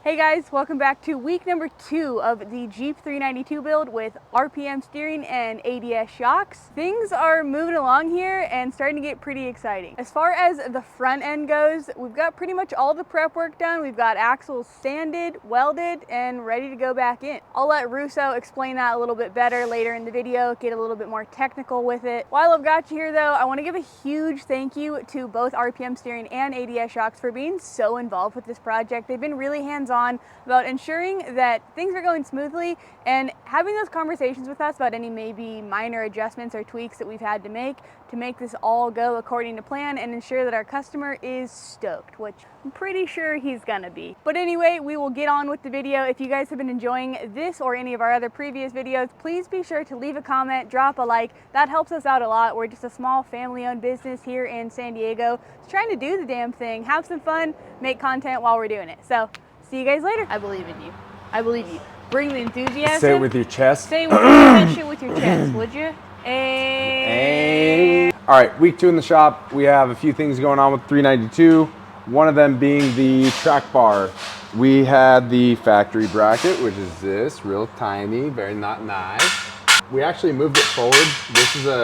Hey guys, welcome back to week number 2 of the Jeep 392 build with RPM steering and ADS shocks. Things are moving along here and starting to get pretty exciting. As far as the front end goes, we've got pretty much all the prep work done. We've got axles sanded, welded, and ready to go back in. I'll let Russo explain that a little bit better later in the video, get a little bit more technical with it. While I've got you here though, I want to give a huge thank you to both RPM steering and ADS shocks for being so involved with this project. They've been really hands-on about ensuring that things are going smoothly and having those conversations with us about any maybe minor adjustments or tweaks that we've had to make this all go according to plan and ensure that our customer is stoked, which I'm pretty sure he's gonna be. But anyway, we will get on with the video. If you guys have been enjoying this or any of our other previous videos, please be sure to leave a comment, drop a like. That helps us out a lot. We're just a small family-owned business here in San Diego, just trying to do the damn thing, have some fun, make content while we're doing it. So see you guys later. I believe in you. I believe you. Bring the enthusiasm. Say it with your chest. Say that shit with your chest, would you? Hey. All right, week 2 in the shop. We have a few things going on with 392. One of them being the track bar. We had the factory bracket, which is this, real tiny, very not nice. We actually moved it forward. This is a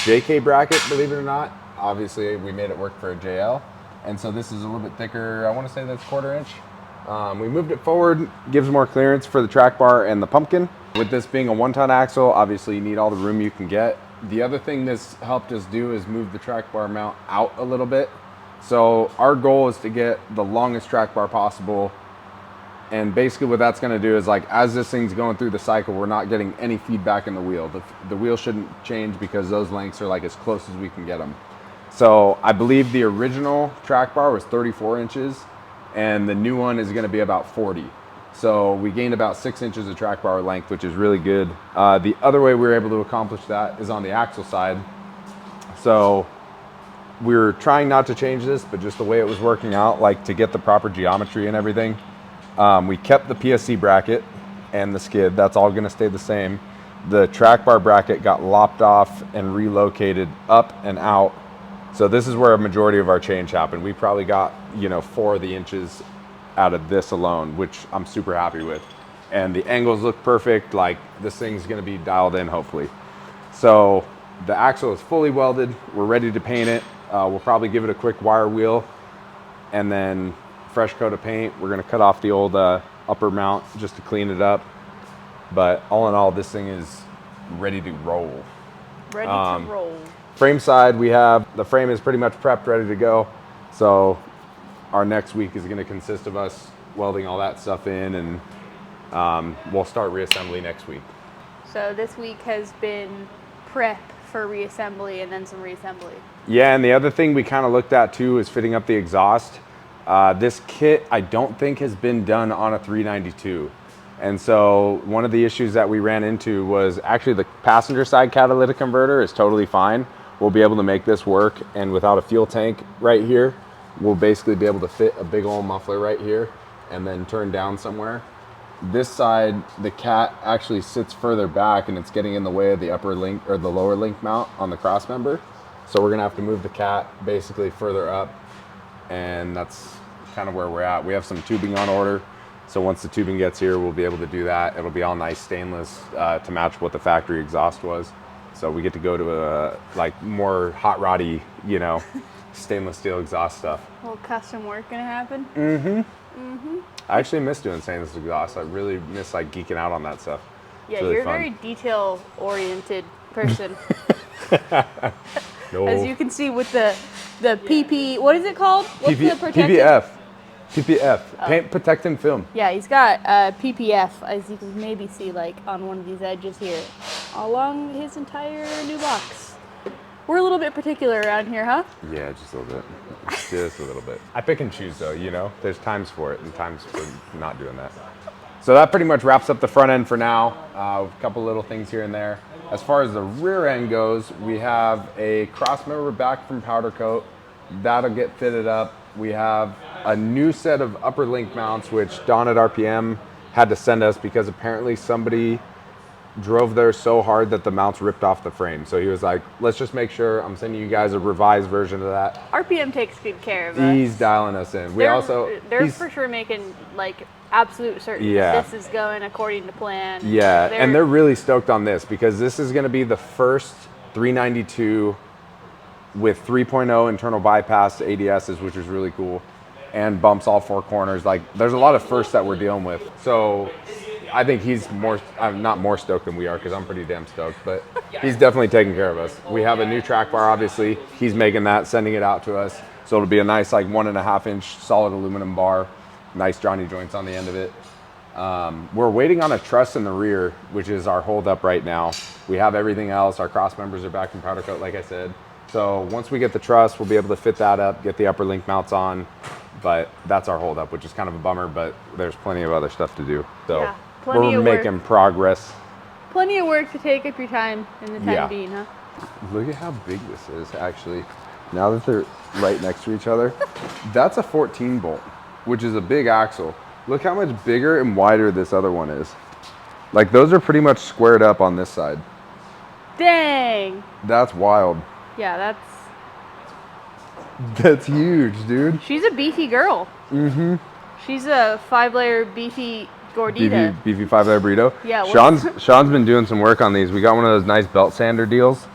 JK bracket, believe it or not. Obviously, we made it work for a JL. And so this is a little bit thicker. I want to say that's 1/4 inch. We moved it forward, gives more clearance for the track bar and the pumpkin. With this being a 1-ton axle, obviously you need all the room you can get. The other thing this helped us do is move the track bar mount out a little bit. So our goal is to get the longest track bar possible. And basically what that's gonna do is, like, as this thing's going through the cycle, we're not getting any feedback in the wheel. The wheel shouldn't change because those lengths are like as close as we can get them. So I believe the original track bar was 34 inches. And the new one is going to be about 40. So we gained about 6 inches of track bar length, which is really good. The other way we were able to accomplish that is on the axle side. So we were trying not to change this, but just the way it was working out, like to get the proper geometry and everything, we kept the PSC bracket and the skid. That's all going to stay the same. The track bar bracket got lopped off and relocated up and out. So this is where a majority of our change happened. We probably got, 4 of the inches out of this alone, which I'm super happy with. And the angles look perfect. Like, this thing's gonna be dialed in, hopefully. So the axle is fully welded. We're ready to paint it. We'll probably give it a quick wire wheel and then fresh coat of paint. We're gonna cut off the old upper mount just to clean it up. But all in all, this thing is ready to roll. Ready to roll. Frame side, the frame is pretty much prepped, ready to go. So our next week is going to consist of us welding all that stuff in, and we'll start reassembly next week. So this week has been prep for reassembly and then some reassembly. Yeah, and the other thing we kind of looked at too is fitting up the exhaust. This kit I don't think has been done on a 392. And so one of the issues that we ran into was actually the passenger side catalytic converter is totally fine. We'll be able to make this work, and without a fuel tank right here, we'll basically be able to fit a big old muffler right here and then turn down somewhere. This side, the cat actually sits further back and it's getting in the way of the upper link or the lower link mount on the cross member. So we're gonna have to move the cat basically further up, and that's kind of where we're at. We have some tubing on order. So once the tubing gets here, we'll be able to do that. It'll be all nice stainless to match what the factory exhaust was. So we get to go to a more hot roddy, stainless steel exhaust stuff. A little custom work gonna happen. I actually miss doing stainless exhaust. I really miss geeking out on that stuff. Yeah, really you're fun. a very detail oriented person. No. As you can see with the PP, what is it called? What's the protective? PPF, paint protectant film. Yeah, he's got PPF, as you can maybe see on one of these edges here, along his entire new box. We're a little bit particular around here, huh? Yeah, just a little bit. Just a little bit. I pick and choose though, There's times for it and times for not doing that. So that pretty much wraps up the front end for now. A couple little things here and there. As far as the rear end goes, we have a cross member back from powder coat. That'll get fitted up. We have a new set of upper link mounts, which Don at RPM had to send us because apparently somebody drove there so hard that the mounts ripped off the frame. So he was like, let's just make sure I'm sending you guys a revised version of that. RPM takes good care of us. He's dialing us in. They're for sure making absolute certainty Yeah. this is going according to plan. Yeah, and they're really stoked on this because this is going to be the first 392 with 3.0 internal bypass ADSs, which is really cool, and bumps all four corners. Like, there's a lot of firsts that we're dealing with. So I think he's not more stoked than we are, because I'm pretty damn stoked, but he's definitely taking care of us. We have a new track bar, obviously. He's making that, sending it out to us. So it'll be a nice, like, 1.5 inch solid aluminum bar. Nice Johnny joints on the end of it. We're waiting on a truss in the rear, which is our holdup right now. We have everything else. Our cross members are back from powder coat, like I said. So once we get the truss, we'll be able to fit that up, get the upper link mounts on. But that's our holdup, which is kind of a bummer, but there's plenty of other stuff to do. So Yeah, plenty we're of work. making progress. Plenty of work to take up your time in the time Yeah. being, huh? Look at how big this is, actually. Now that they're right next to each other, that's a 14 bolt, which is a big axle. Look how much bigger and wider this other one is. Like, those are pretty much squared up on this side. Dang. That's wild. Yeah, That's huge, dude. she's a beefy girl. Mm-hmm. She's a 5-layer beefy gordita. Beefy 5-layer burrito. Yeah, Sean's been doing some work on these. We got one of those nice belt sander deals,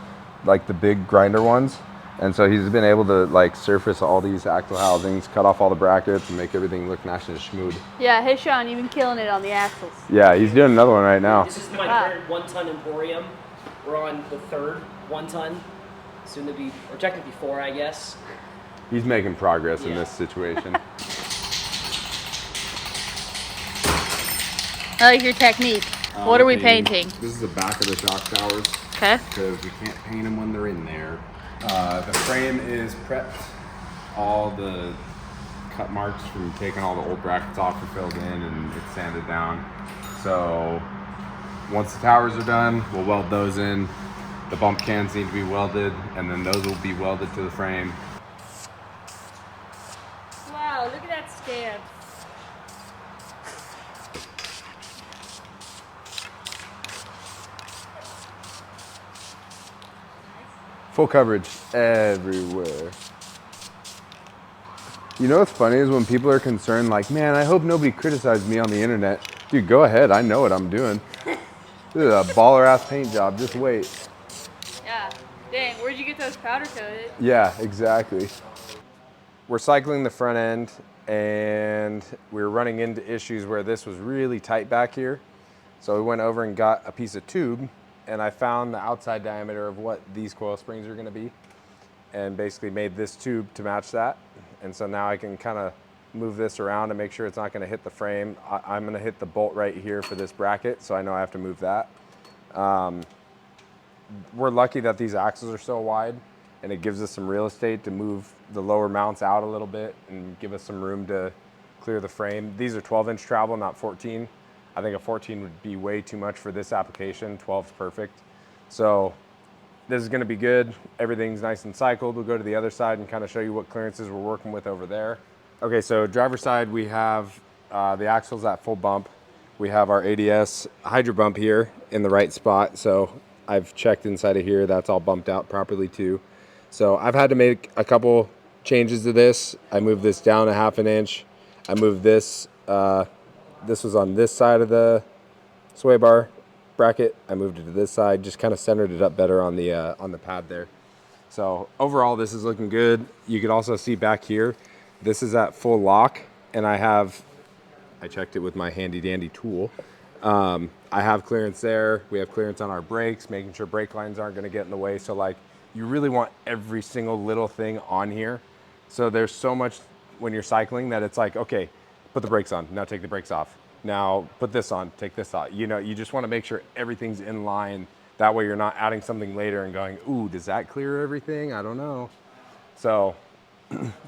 like the big grinder ones. And so he's been able to, like, surface all these axle housings, cut off all the brackets, and make everything look nice and smooth. Yeah, hey Sean, you've been killing it on the axles. Yeah, he's doing another one right now. This is my third 1-ton Emporium. We're on the third 1-ton. Soon to be, or technically 4, I guess. He's making progress in Yeah. this situation. I like your technique. What are we painting? This is the back of the shock towers, Okay. because we can't paint them when they're in there. The frame is prepped. All the cut marks from taking all the old brackets off are filled in, and it's sanded down. So once the towers are done, we'll weld those in. The bump cans need to be welded, and then those will be welded to the frame. Wow, look at that stamp. Full coverage everywhere. You know what's funny is when people are concerned, like, man, I hope nobody criticizes me on the internet. Dude, go ahead. I know what I'm doing. This is a baller ass paint job. Just wait. Yeah. Dang, where'd you get those powder coated? Yeah, exactly. We're cycling the front end, and we were running into issues where this was really tight back here. So we went over and got a piece of tube, and I found the outside diameter of what these coil springs are going to be, and basically made this tube to match that. And so now I can kind of move this around and make sure it's not going to hit the frame. I'm going to hit the bolt right here for this bracket, so I know I have to move that. We're lucky that these axles are so wide, and it gives us some real estate to move the lower mounts out a little bit and give us some room to clear the frame. These are 12-inch travel, not 14. I think a 14 would be way too much for this application. 12's perfect. So this is going to be good. Everything's nice and cycled. We'll go to the other side and kind of show you what clearances we're working with over there. Okay, so driver's side, we have the axles at full bump. We have our ADS hydro bump here in the right spot. So I've checked inside of here. That's all bumped out properly too. So I've had to make a couple changes to this. I moved this down 1/2 inch. I moved this, this was on this side of the sway bar bracket. I moved it to this side, just kind of centered it up better on the pad there. So overall, this is looking good. You can also see back here, this is at full lock, and I checked it with my handy dandy tool. I have clearance there. We have clearance on our brakes, making sure brake lines aren't gonna get in the way. So like, you really want every single little thing on here. So there's so much when you're cycling that it's like, okay, put the brakes on, now take the brakes off. Now put this on, take this off. You know, you just wanna make sure everything's in line. That way you're not adding something later and going, ooh, does that clear everything? I don't know. So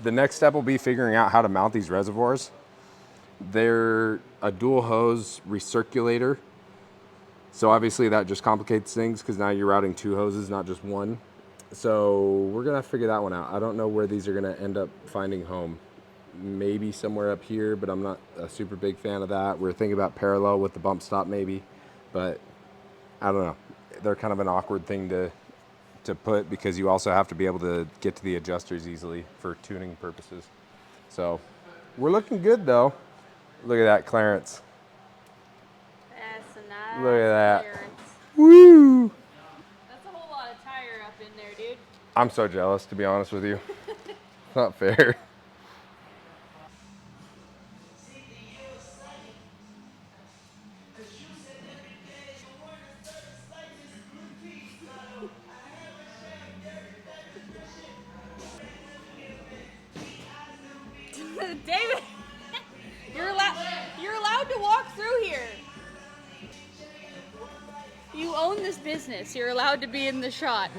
the next step will be figuring out how to mount these reservoirs. They're a dual hose recirculator. So obviously that just complicates things because now you're routing 2 hoses, not just one. So we're gonna figure that one out. I don't know where these are gonna end up finding home. Maybe somewhere up here, but I'm not a super big fan of that. We're thinking about parallel with the bump stop maybe, but I don't know. They're kind of an awkward thing to put because you also have to be able to get to the adjusters easily for tuning purposes. So we're looking good though. Look at that clearance. That's a nice Look at that. clearance. Woo! That's a whole lot of tire up in there, dude. I'm so jealous, to be honest with you. It's not fair. David, you're allowed to walk through here. You own this business. You're allowed to be in the shot.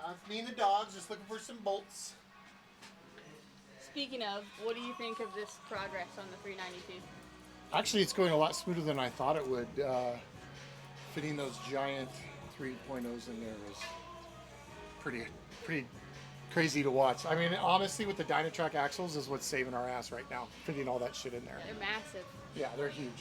It's me and the dogs just looking for some bolts. Speaking of, what do you think of this progress on the 392? Actually, it's going a lot smoother than I thought it would. Fitting those giant 3.0s in there was pretty crazy to watch. I mean, honestly, with the Dynatrack axles is what's saving our ass right now. Fitting all that shit in there. They're massive. Yeah, they're huge.